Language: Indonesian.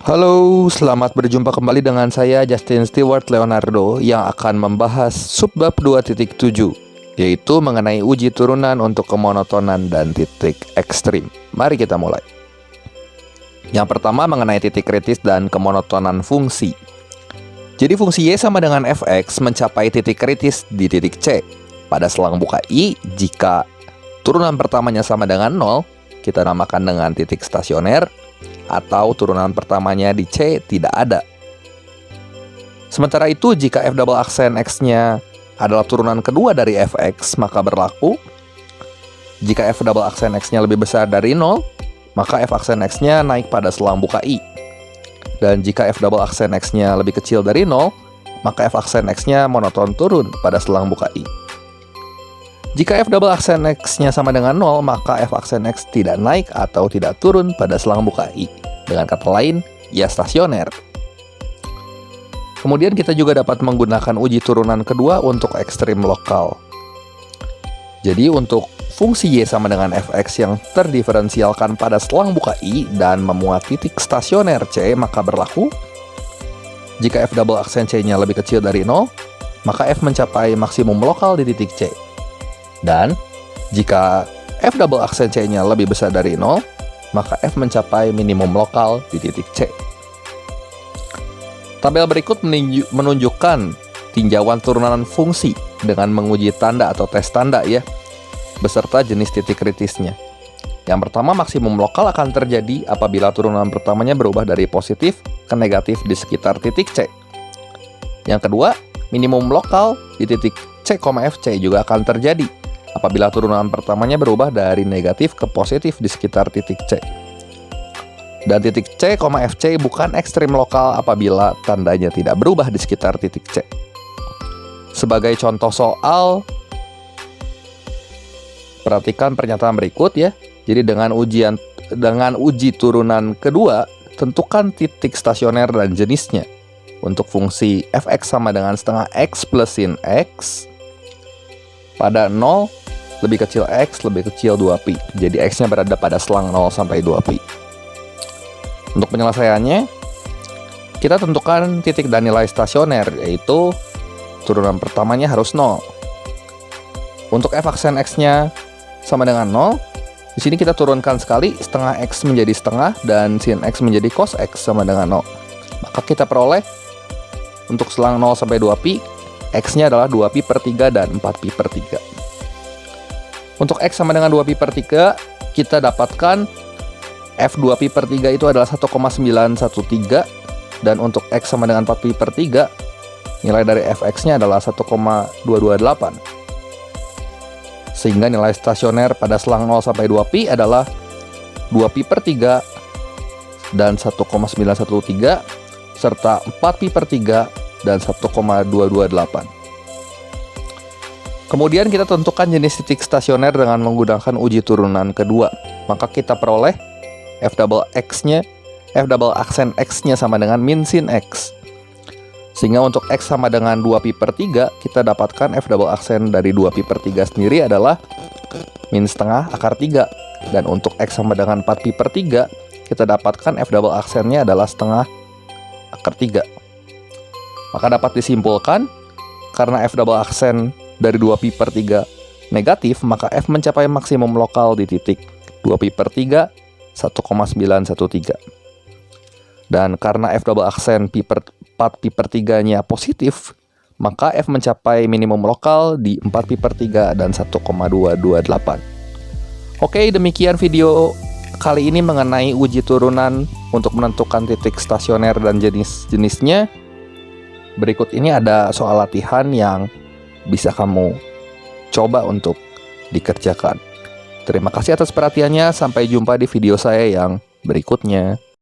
Halo, selamat berjumpa kembali dengan saya Justin Stewart Leonardo yang akan membahas subbab 2.7, yaitu mengenai uji turunan untuk kemonotonan dan titik ekstrim. Mari kita mulai. Yang pertama mengenai titik kritis dan kemonotonan fungsi. Jadi fungsi Y sama dengan fx mencapai titik kritis di titik C pada selang buka I jika turunan pertamanya sama dengan 0, kita namakan dengan titik stasioner, atau turunan pertamanya di C tidak ada. Sementara itu, jika f double aksen x-nya adalah turunan kedua dari fx, maka berlaku jika f double aksen x-nya lebih besar dari 0, maka f aksen x-nya naik pada selang buka I. Dan jika f double aksen x-nya lebih kecil dari 0, maka f aksen x-nya monoton turun pada selang buka I. Jika f double aksen x-nya sama dengan 0, maka f aksen x tidak naik atau tidak turun pada selang buka I. Dengan kata lain, ya stasioner. Kemudian kita juga dapat menggunakan uji turunan kedua untuk ekstrim lokal. Jadi untuk fungsi Y sama dengan fx yang terdiferensialkan pada selang buka I dan memuat titik stasioner C, maka berlaku jika f double aksen C-nya lebih kecil dari 0, maka f mencapai maksimum lokal di titik C. Dan jika f double aksen C-nya lebih besar dari 0, maka f mencapai minimum lokal di titik C. Tabel berikut menunjukkan tinjauan turunan fungsi dengan menguji tanda atau tes tanda ya, beserta jenis titik kritisnya. Yang pertama, maksimum lokal akan terjadi apabila turunan pertamanya berubah dari positif ke negatif di sekitar titik C. Yang kedua, minimum lokal di titik C, FC juga akan terjadi apabila turunan pertamanya berubah dari negatif ke positif di sekitar titik C. Dan titik C, FC bukan ekstrim lokal apabila tandanya tidak berubah di sekitar titik C. Sebagai contoh soal, perhatikan pernyataan berikut ya. Jadi dengan uji turunan kedua, tentukan titik stasioner dan jenisnya. Untuk fungsi fx sama dengan setengah x plus sin x pada 0 lebih kecil x lebih kecil 2pi. Jadi x-nya berada pada selang 0 sampai 2pi. Untuk penyelesaiannya, kita tentukan titik dan nilai stasioner, yaitu turunan pertamanya harus 0. Untuk f aksen x-nya sama dengan 0, di sini kita turunkan sekali, setengah x menjadi setengah dan sin x menjadi cos x sama dengan 0. Maka kita peroleh untuk selang 0 sampai 2pi, x-nya adalah 2pi per 3 dan 4pi per 3. Untuk x sama dengan 2pi per 3, kita dapatkan f 2pi per 3 itu adalah 1,913, dan untuk x sama dengan 4pi per 3, nilai dari fx-nya adalah 1,228. Sehingga nilai stasioner pada selang 0 sampai 2pi adalah 2pi per 3 dan 1,913, serta 4pi per 3 dan 1,228. Kemudian kita tentukan jenis titik stasioner dengan menggunakan uji turunan kedua. Maka kita peroleh f double aksen x-nya sama dengan min sin x. Sehingga untuk x sama dengan 2pi per 3, kita dapatkan f double aksen dari 2pi per 3 sendiri adalah min setengah akar 3. Dan untuk x sama dengan 4pi per 3, kita dapatkan f double aksennya adalah setengah akar 3. Maka dapat disimpulkan, karena f double aksen dari 2pi per 3 negatif, maka f mencapai maksimum lokal di titik 2pi per 3, 1,913. Dan karena f double aksen 4pi per 3-nya positif, maka f mencapai minimum lokal di 4pi per 3 dan 1,228. Oke, demikian video kali ini mengenai uji turunan untuk menentukan titik stasioner dan jenis-jenisnya. Berikut ini ada soal latihan yang bisa kamu coba untuk dikerjakan. Terima kasih atas perhatiannya. Sampai jumpa di video saya yang berikutnya.